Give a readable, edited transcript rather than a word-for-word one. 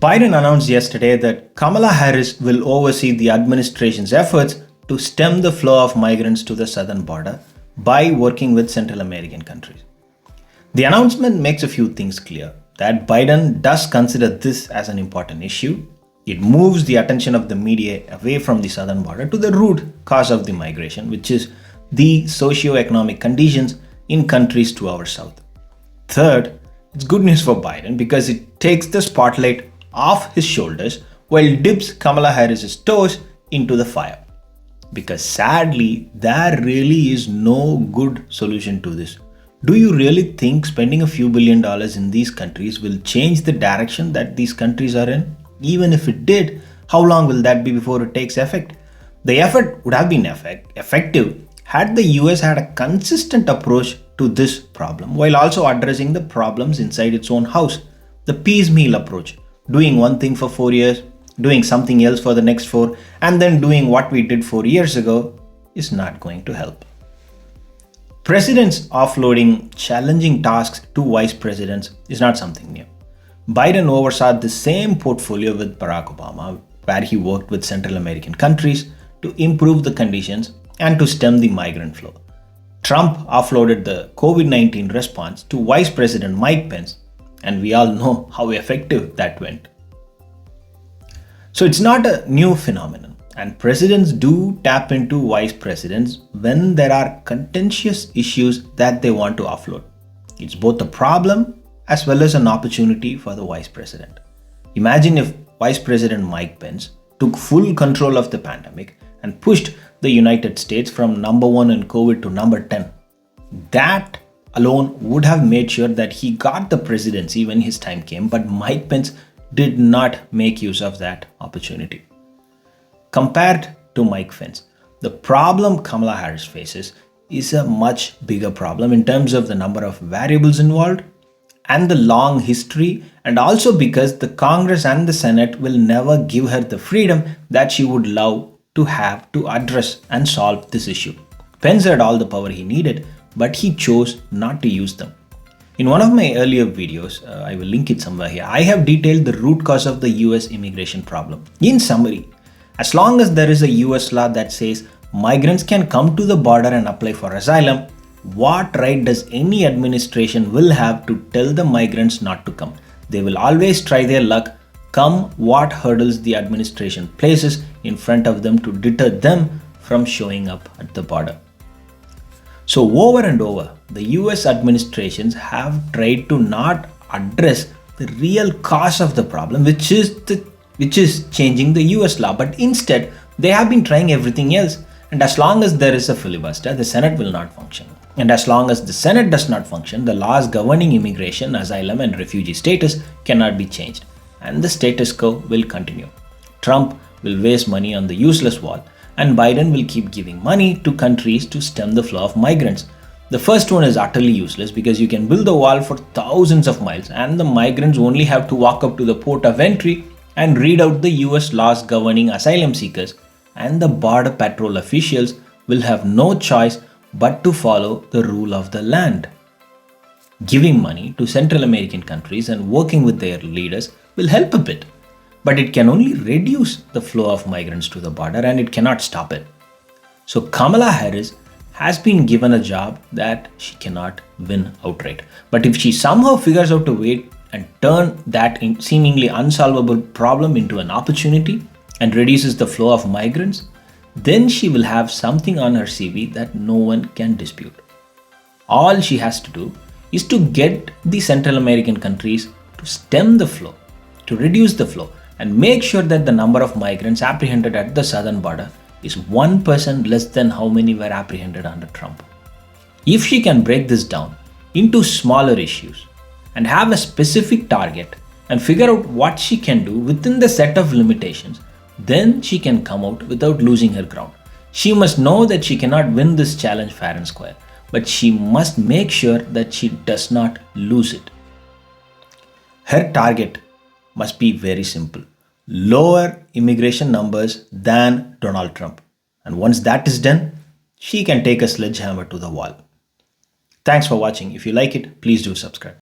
Biden announced yesterday that Kamala Harris will oversee the administration's efforts to stem the flow of migrants to the southern border by working with Central American countries. The announcement makes a few things clear: that Biden does consider this as an important issue. It moves the attention of the media away from the southern border to the root cause of the migration, which is the socio-economic conditions in countries to our south. Third, it's good news for Biden because it takes the spotlight off his shoulders while dips Kamala Harris's toes into the fire. Because sadly, there really is no good solution to this. Do you really think spending a few $billions in these countries will change the direction that these countries are in? Even if it did, how long will that be before it takes effect? The effort would have been effective had the US had a consistent approach to this problem while also addressing the problems inside its own house. The piecemeal approach, doing one thing for 4 years, doing something else for the next 4, and then doing what we did 4 years ago, is not going to help. Presidents offloading challenging tasks to vice presidents is not something new. Biden oversaw the same portfolio with Barack Obama, where he worked with Central American countries to improve the conditions and to stem the migrant flow. Trump offloaded the COVID-19 response to Vice President Mike Pence, and we all know how effective that went. So it's not a new phenomenon, and presidents do tap into vice presidents when there are contentious issues that they want to offload. It's both a problem as well as an opportunity for the vice president. Imagine if Vice President Mike Pence took full control of the pandemic and pushed the United States from number 1 in COVID to number 10. That alone would have made sure that he got the presidency when his time came, but Mike Pence did not make use of that opportunity. Compared to Mike Pence, the problem Kamala Harris faces is a much bigger problem in terms of the number of variables involved and the long history, and also because the Congress and the Senate will never give her the freedom that she would love to have to address and solve this issue. Pence had all the power he needed, but he chose not to use them. In one of my earlier videos, I will link it somewhere here, I have detailed the root cause of the US immigration problem. In summary, as long as there is a US law that says migrants can come to the border and apply for asylum, what right does any administration will have to tell the migrants not to come? They will always try their luck, come what hurdles the administration places in front of them to deter them from showing up at the border. So over and over, the US administrations have tried to not address the real cause of the problem, which is changing the US law, but instead they have been trying everything else. And as long as there is a filibuster, the Senate will not function. And as long as the Senate does not function, the laws governing immigration, asylum, and refugee status cannot be changed, and the status quo will continue. Trump will waste money on the useless wall, and Biden will keep giving money to countries to stem the flow of migrants. The first one is utterly useless because you can build a wall for thousands of miles, and the migrants only have to walk up to the port of entry and read out the US laws governing asylum seekers, and the border patrol officials will have no choice but to follow the rule of the land. Giving money to Central American countries and working with their leaders will help a bit, but it can only reduce the flow of migrants to the border and it cannot stop it. So Kamala Harris has been given a job that she cannot win outright. But if she somehow figures out a way and turn that seemingly unsolvable problem into an opportunity and reduces the flow of migrants, then she will have something on her CV that no one can dispute. All she has to do is to get the Central American countries to stem the flow, to reduce the flow, and make sure that the number of migrants apprehended at the southern border is 1% less than how many were apprehended under Trump. If she can break this down into smaller issues and have a specific target and figure out what she can do within the set of limitations, then she can come out without losing her ground. She must know that she cannot win this challenge fair and square, but she must make sure that she does not lose it. Her target must be very simple: lower immigration numbers than Donald Trump. And once that is done, she can take a sledgehammer to the wall. Thanks for watching. If you like it, please do subscribe.